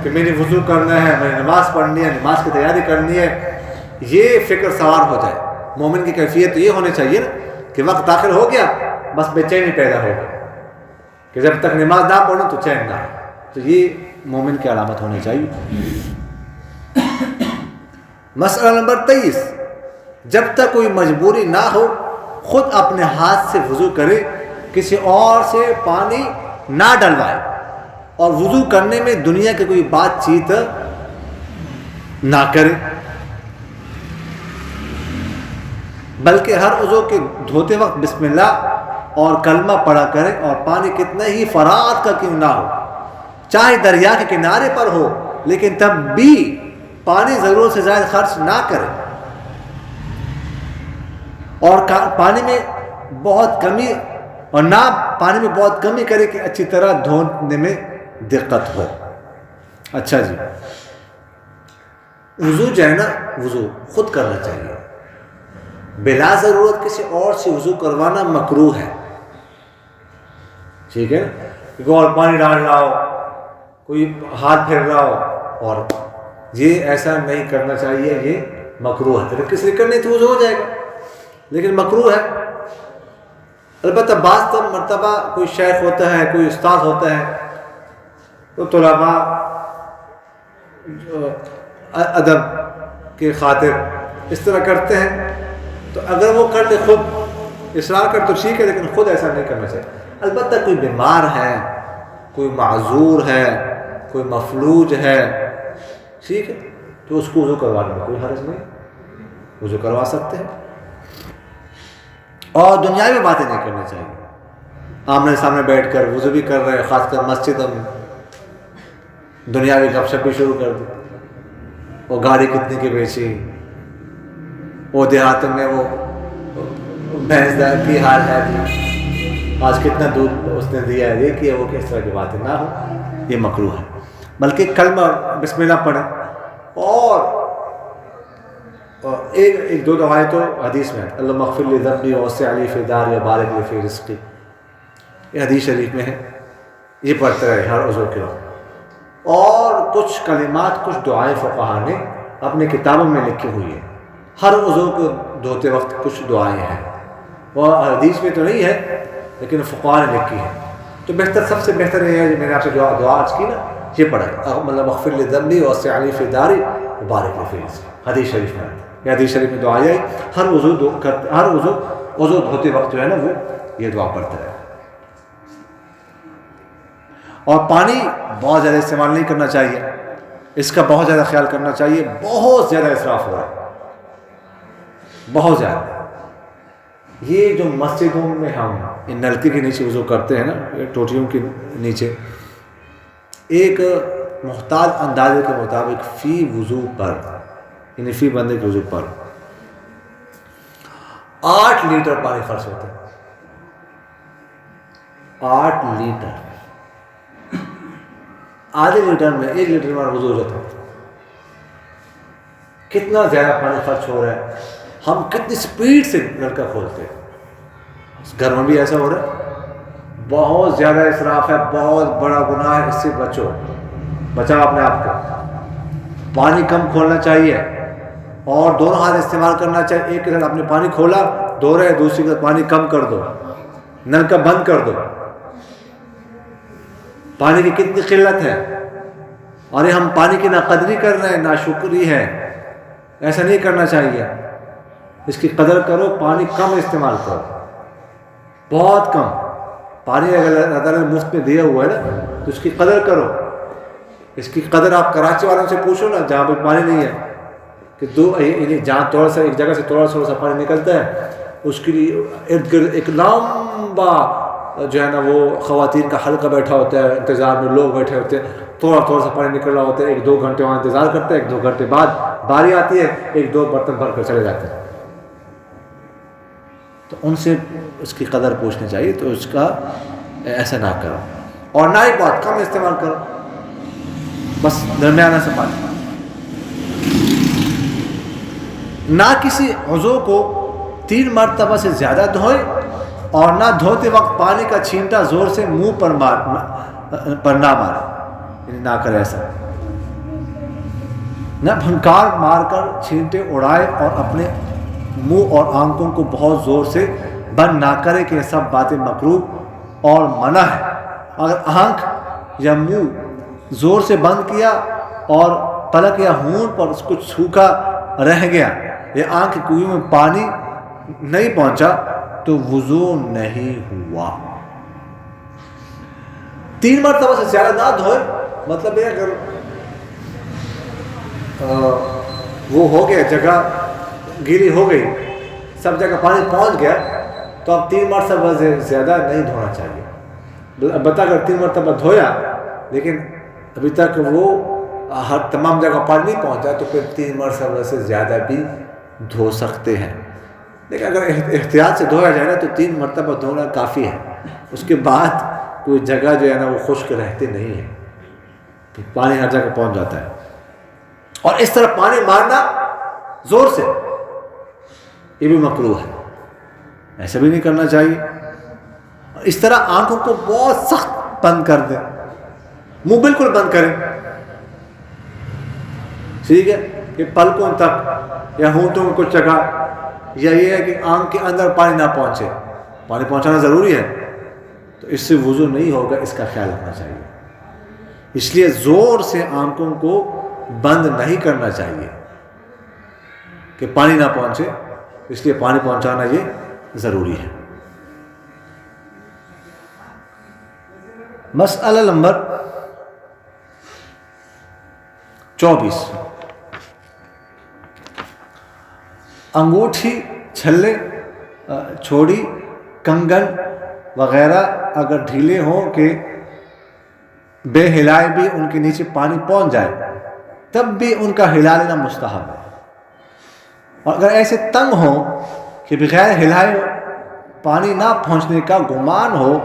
کہ میں نے وضو کرنا ہے، میں نے نماز پڑھنی ہے، نماز کی تیاری کرنی ہے، یہ فکر سوار ہو جائے. مومن کی کیفیت تو یہ ہونی چاہیے نا کہ وقت داخل ہو گیا بس بے چینی پیدا ہو گئی کہ جب تک نماز نہ پڑھوں تو چین نہ. تو یہ مومن کی علامت ہونی چاہیے. مسئلہ نمبر 23، جب تک کوئی مجبوری نہ ہو خود اپنے ہاتھ سے وضو کرے، کسی اور سے پانی نہ ڈلوائے، اور وضو کرنے میں دنیا کی کوئی بات چیت نہ کرے، بلکہ ہر عضو کے دھوتے وقت بسم اللہ اور کلمہ پڑھا کرے، اور پانی کتنا ہی فراغت کا کیوں نہ ہو، چاہے دریا کے کنارے پر ہو، لیکن تب بھی پانی ضرورت سے زائد خرچ نہ کرے، اور پانی میں بہت کمی اور نہ پانی میں بہت کمی کرے کہ اچھی طرح دھونے میں دقت ہو. اچھا جی، وضو جو ہے نا وضو خود کرنا چاہیے، بلا ضرورت کسی اور سے وضو کروانا مکروہ ہے. ٹھیک ہے نا، کوئی اور پانی ڈال رہا ہو، کوئی ہاتھ پھیر رہا ہو، اور یہ ایسا نہیں کرنا چاہیے، یہ مکروہ ہے. اگر کسی نے کرنے تو وضو ہو جائے گا لیکن مکروہ ہے. البتہ بعض مرتبہ کوئی شیخ ہوتا ہے، کوئی استاد ہوتا ہے، تو طلباء ادب کے خاطر اس طرح کرتے ہیں، تو اگر وہ کر لے خود اصرار کر تو ٹھیک ہے، لیکن خود ایسا نہیں کرنا چاہیے. البتہ کوئی بیمار ہے، کوئی معذور ہے، کوئی مفلوج ہے، ٹھیک ہے، تو اس کو وضو کروانے میں کوئی حرج نہیں، وضو کروا سکتے ہیں. اور دنیاوی باتیں نہیں کرنی چاہیے. آمنے سامنے بیٹھ کر وضو بھی کر رہے ہیں، خاص کر مسجد میں دنیاوی گپ شپ بھی شروع کر دی. وہ گاڑی کتنے کی بیچی، وہ دیہات میں وہ بھینس کی حال ہے، آج کتنا دودھ اس نے دیا ہے، یہ کیا وہ کہ اس طرح کی باتیں نہ ہو، یہ مکروہ ہے. بلکہ کلمہ بسم اللہ پڑھیں. اور ایک دو دعائیں تو حدیث میں اللہم اغفر لی ذنبی ووسع لی فی داری وبارک لی فی رزقی، یہ حدیث شریف میں ہے، یہ پڑھتے رہے ہر عضو کے وقت. اور کچھ کلمات، کچھ دعائیں فقہا نے اپنے کتابوں میں لکھی ہوئی ہیں. ہر عضو کو دھوتے وقت کچھ دعائیں ہیں، وہ حدیث میں تو نہیں ہے لیکن فقہا نے لکھی ہے. تو بہتر، سب سے بہتر یہ ہے جو میں نے آپ سے دعا آج کی نا، یہ پڑھا مطلب اغفر لی ذنبی ووسع لی فی داری وبارک لی فی رزقی، حدیث شریف میں. یہ حدیث شریف میں دعائیں آئی، ہر عضو دھوتے وقت جو ہے نا وہ یہ دعا پڑھتے رہے. اور پانی بہت زیادہ استعمال نہیں کرنا چاہیے، اس کا بہت زیادہ خیال کرنا چاہیے. بہت زیادہ اسراف ہو رہا ہے، بہت زیادہ. یہ جو مسجدوں میں ہم ان نلکے کے نیچے وضو کرتے ہیں نا، ٹوٹیوں کے نیچے، ایک محتاط اندازے کے مطابق فی وضو پر، یعنی فی بندے کے وضو پر 8 لیٹر پانی خرچ ہوتا ہے. 8 لیٹر، آدھے لیٹر میں 1 لیٹر میں وضو ہو جاتا ہے. کتنا زیادہ پانی خرچ ہو رہا ہے. ہم کتنی سپیڈ سے نلکا کھولتے ہیں. گھر میں بھی ایسا ہو رہا ہے، بہت زیادہ اسراف ہے، بہت بڑا گناہ ہے. اس سے بچاؤ اپنے آپ کو. پانی کم کھولنا چاہیے اور دونوں ہاتھ استعمال کرنا چاہیے. ایک طرف آپ نے پانی کھولا دھو رہے، دوسری طرف پانی کم کر دو، نلکا بند کر دو. پانی کی کتنی قلت ہے، اور یہ ہم پانی کی ناقدری کر رہے ہیں، ناشکری ہے. ایسا نہیں کرنا چاہیے. اس کی قدر کرو، پانی کم استعمال کرو، بہت کم. پانی اگر اللہ تعالیٰ نے مفت میں دیا ہوا ہے نا تو اس کی قدر کرو. اس کی قدر آپ کراچی والوں سے پوچھو نا، جہاں پہ پانی نہیں ہے، کہ جہاں تھوڑا سا ایک جگہ سے تھوڑا سا پانی نکلتا ہے، اس کے لیے ارد گرد ایک لمبا جو ہے نا وہ خواتین کا حلقہ بیٹھا ہوتا ہے، انتظار میں لوگ بیٹھے ہوتے ہیں. تھوڑا سا پانی نکل رہا ہوتا ہے، 1-2 گھنٹے وہاں انتظار کرتے ہیں. 1-2 گھنٹے بعد باری آتی ہے، 1-2 برتن بھر کر چلے جاتے ہیں. تو ان سے اس کی قدر پوچھنی چاہیے. تو اس کا ایسا نہ کرو، اور نہ ہی بہت کم استعمال کرو، بس درمیانہ سے پانی. نہ کسی عضو کو 3 مرتبہ سے زیادہ دھوئیں، اور نہ دھوتے وقت پانی کا چھینٹا زور سے منہ پر نہ مارے، یعنی نہ کرے ایسا. نہ پھنکار مار کر چھینٹے اڑائے، اور اپنے منہ اور آنکھوں کو بہت زور سے بند نہ کرے کہ یہ سب باتیں مکروہ اور منع ہے. اگر آنکھ یا منہ زور سے بند کیا اور پلک یا ہونٹ پر اس کو سوکھا رہ گیا، یا آنکھ کی کنویں میں پانی نہیں پہنچا، تو وضو نہیں ہوا. 3 مرتبہ سے زیادہ نہ دھوئے. مطلب یہ اگر وہ ہو گیا، جگہ گیلی ہو گئی، سب جگہ پانی پہنچ گیا، تو اب 3 مرتبہ سے زیادہ نہیں دھونا چاہیے. البتہ اگر 3 مرتبہ دھویا لیکن ابھی تک وہ ہر تمام جگہ پانی نہیں پہنچا، تو پھر 3 مرتبہ سے زیادہ بھی دھو سکتے ہیں. لیکن اگر احتیاط سے دھویا جائے نا تو 3 مرتبہ دھونا کافی ہے. اس کے بعد کوئی جگہ جو ہے نا وہ خشک رہتے نہیں ہے، پانی ہر جگہ پہنچ جاتا ہے. اور اس طرح پانی مارنا زور سے، یہ بھی مکروہ ہے، ایسا بھی نہیں کرنا چاہیے. اس طرح آنکھوں کو بہت سخت بند کر دیں، منہ بالکل بند کریں، ٹھیک ہے، کہ پلکوں تک یا ہونٹوں میں کچھ جگہ، یا یہ ہے کہ آنکھ کے اندر پانی نہ پہنچے. پانی پہنچانا ضروری ہے، تو اس سے وضو نہیں ہوگا، اس کا خیال رکھنا چاہیے. اس لیے زور سے آنکھوں کو بند نہیں کرنا چاہیے کہ پانی نہ پہنچے، اس لیے پانی پہنچانا یہ ضروری ہے. مسئلہ نمبر 24. انگوٹھی چھلے چھوڑی کنگن وغیرہ اگر ڈھیلے ہوں کہ بے ہلائے بھی ان کے نیچے پانی پہنچ جائے تب بھی ان کا ہلا لینا مستحب ہے. اور اگر ایسے تنگ ہوں کہ بغیر ہلائے پانی نہ پہنچنے کا گمان ہو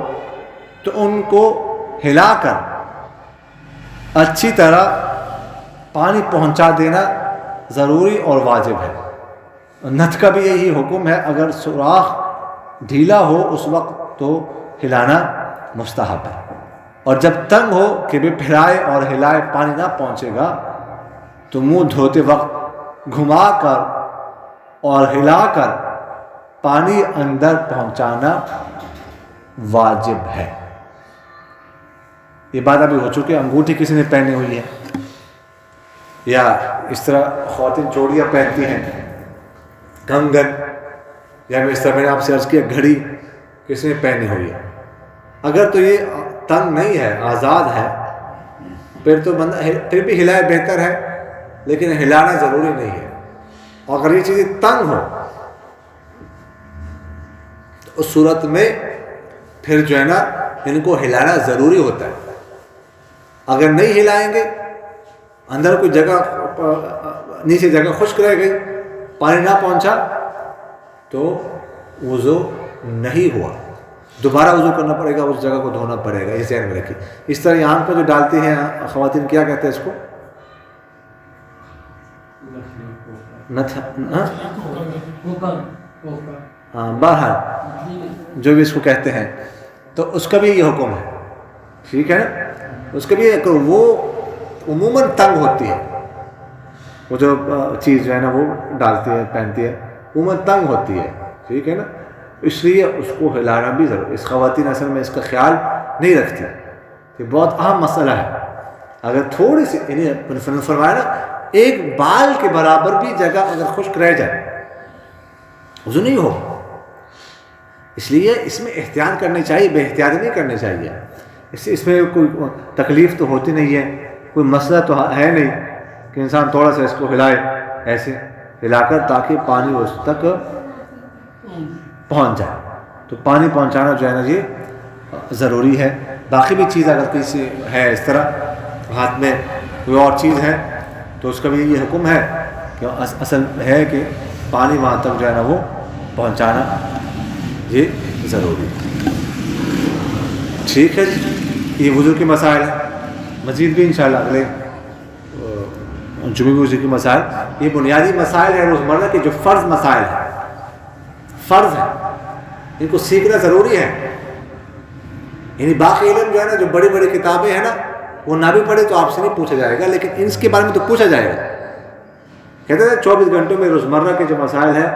تو ان کو ہلا کر اچھی طرح پانی پہنچا دینا ضروری اور واجب ہے. نتھ کا بھی یہی حکم ہے، اگر سوراخ ڈھیلا ہو اس وقت تو ہلانا مستحب ہے. اور جب تنگ ہو کہ بھی پھیلائے اور ہلائے پانی نہ پہنچے گا تو منہ دھوتے وقت گھما کر اور ہلا کر پانی اندر پہنچانا واجب ہے. یہ بات ابھی ہو چکی ہے. انگوٹھی کسی نے پہنی ہوئی ہے یا اس طرح خواتین چوڑیاں پہنتی ہیں، کنگن، یا اس طرح میں نے آپ سے عرض کیا گھڑی کسی نے پہنی ہوئی ہے. اگر تو یہ تنگ نہیں ہے، آزاد ہے، پھر تو بندہ پھر بھی ہلائے بہتر ہے، لیکن ہلانا ضروری نہیں ہے. اور اگر یہ چیزیں تنگ ہو تو اس صورت میں پھر جو ہے نا ان کو ہلانا ضروری ہوتا ہے. اگر نہیں ہلائیں گے، اندر کوئی جگہ نیچے جگہ خشک رہ گئی، پانی نہ پہنچا تو وضو نہیں ہوا، دوبارہ وضو کرنا پڑے گا، اس جگہ کو دھونا پڑے گا. یہ ذہن میں رکھیے. اس طرح یہاں پہ جو ڈالتے ہیں خواتین کیا کہتے ہیں اس کو؟ ہاں بہرحال جو بھی اس کو کہتے ہیں تو اس کا بھی یہ حکم ہے. ٹھیک ہے نا؟ اس کا بھی وہ عموماً تنگ ہوتی ہے، وہ جو چیز جو ہے نا وہ ڈالتی ہے پہنتی ہے عموماً تنگ ہوتی ہے. ٹھیک ہے نا؟ اس لیے اس کو ہلانا بھی ضرور. اس خواتین اصل میں اس کا خیال نہیں رکھتی. یہ بہت اہم مسئلہ ہے. اگر تھوڑی سی یعنی فرمایا نا ایک بال کے برابر بھی جگہ اگر خشک رہ جائے وضو نہیں ہو. اس لیے اس میں احتیاط کرنی چاہیے، بے احتیاطی نہیں کرنی چاہیے. اس میں کوئی تکلیف تو ہوتی نہیں ہے، کوئی مسئلہ تو ہے نہیں کہ انسان تھوڑا سا اس کو ہلائے، ایسے ہلا کر تاکہ پانی اس تک پہنچ جائے. تو پانی پہنچانا جو ہے نا یہ ضروری ہے. باقی بھی چیز اگر کسی ہے اس طرح ہاتھ میں کوئی اور چیز ہے تو اس کا بھی یہ حکم ہے کہ اصل ہے کہ پانی وہاں تک جو ہے نا وہ پہنچانا یہ ضروری ہے. ٹھیک ہے جی. یہ وضو کے مسائل ہیں. مزید بھی انشاءاللہ اگلے جمعے وضو کے مسائل، یہ بنیادی مسائل ہیں روزمرہ کے جو فرض مسائل ہیں، فرض ہیں، ان کو سیکھنا ضروری ہے. یعنی باقی علم جو ہے نا جو بڑی بڑی کتابیں ہیں نا وہ نہ بھی پڑھے تو آپ سے نہیں پوچھا جائے گا، لیکن ان کے بارے میں تو پوچھا جائے گا. کہتے ہیں 24 گھنٹوں میں روزمرہ کے جو مسائل ہیں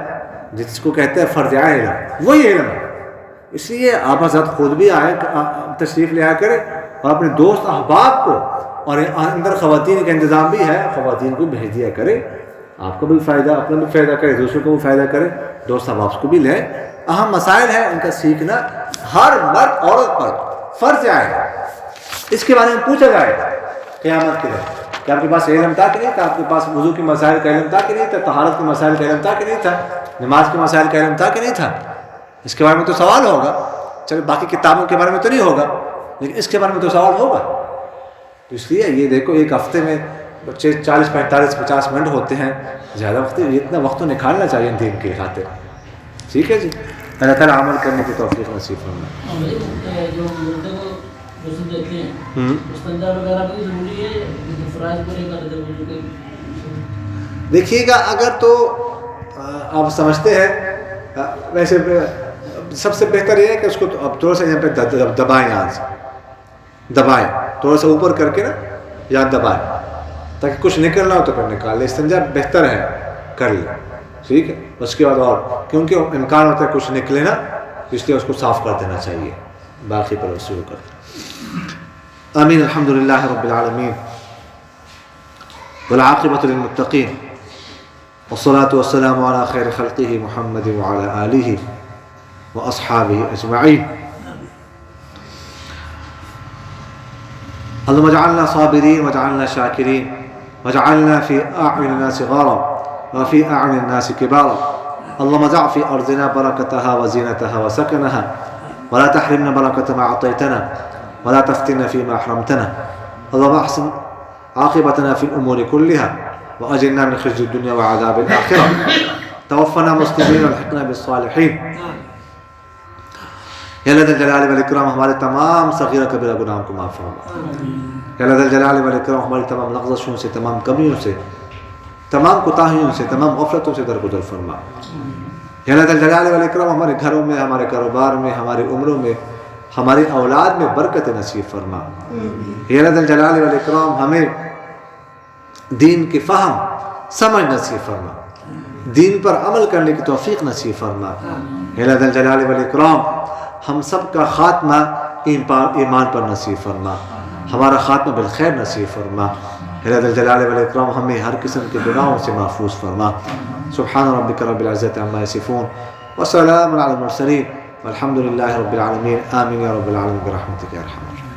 جس کو کہتے ہیں فرض علم، وہی علم ہے. اس لیے آپ حضرت خود بھی آئے تشریف لے آ کرے اور اپنے دوست احباب کو، اور اندر خواتین کا انتظام بھی ہے، خواتین کو بھیج دیا کرے. آپ کو بھی فائدہ، اپنا بھی فائدہ کرے، دوسروں کو بھی فائدہ کرے، دوست احباب کو بھی لیں. اہم مسائل ہیں، ان کا سیکھنا ہر مرد عورت پر فرض ہے. اس کے بارے میں پوچھا جائے قیامت کے دن کہ آپ کے پاس علم تھا کہ نہیں تھا، آپ کے پاس وضو کے مسائل کا علم تھا کہ نہیں تھا، طہارت کے مسائل کا علم تھا کہ نہیں تھا، نماز کے مسائل کا علم تھا کہ نہیں تھا. اس کے بارے میں تو سوال ہوگا. چلو باقی کتابوں کے بارے میں تو نہیں ہوگا، لیکن اس کے بارے میں تو سوال ہوگا. تو اس لیے یہ دیکھو ایک ہفتے میں بچے 40 45 50 منٹ ہوتے ہیں، زیادہ وقت، اتنا وقت تو نکالنا چاہیے دین کے خاطر. ٹھیک ہے جی. اللہ تعالیٰ عمل کرنے کی توفیق نصیب فرمائے. جو مردوں کو غسل دیتے ہیں استنجا وغیرہ بھی ضروری ہے، فرائض پورے کر دے. دیکھیے گا اگر تو آپ سمجھتے ہیں، ویسے سب سے بہتر یہ ہے کہ اس کو اب تھوڑا سا یہاں پہ دبائیں، یہاں سے دبائیں تھوڑا سا اوپر کر کے نا، یہاں دبائیں تاکہ کچھ نکلنا ہو تو پھر نکال لے. استنجا بہتر ہے کر لیں. ٹھیک ہے. اس کے بعد اور کیونکہ امکان ہوتا ہے کچھ نکلے نا، اس لیے اس کو صاف کر دینا چاہیے. باقی پر شروع کر دیں. آمین. الحمدللہ رب العالمین والعاقبۃ للمتقین والصلاة والسلام علی خیر خلقہ محمد وعلی آلہ واصحابہ اجمعین. اللهم اجعلنا صابرين واجعلنا شاكرين واجعلنا في أعين الناس غارا وفي أعين الناس كبارا اللهم ضع في أرضنا بركتها وزينتها وسكنها ولا تحرمنا بركة ما أعطيتنا ولا تفتنا فيما حرمتنا. اللهم أحسن عاقبتنا في الأمور كلها وأجرنا من خزي الدنيا وعذاب الآخرة. توفنا مسلمين والحقنا بالصالحين. یا اللہ ذل جلال والاکرام ہمارے تمام صغیرہ کبیرہ گناہوں کو معاف فرما. یا اللہ ذل جلال والاکرام ہماری تمام لغزشوں سے، تمام کمیوں سے، تمام کوتاہیوں سے، تمام غفلتوں سے درگزر فرما. یا اللہ ذل جلال والاکرام ہمارے گھروں میں، ہمارے کاروبار میں، ہماری عمروں میں، ہماری اولاد میں برکت نصیب فرما. یا اللہ ذل جلال والاکرام ہمیں دین کی فہم سمجھ نصیب فرما، دین پر عمل کرنے کی توفیق نصیب فرما. یا اللہ ذل جلال والاکرام ہم سب کا خاتمہ ایمان پر نصیب فرما، ہمارا خاتمہ بالخیر نصیب فرما. یا اللہ ذل جلال والاکرام ہمیں ہر قسم کے گناہوں سے محفوظ فرما. سبحان ربک رب العزت عما یصفون وسلام علی المرسلین والحمد للہ رب العالمین. آمین یا رب العالمین برحمتک یا ارحم الراحمین.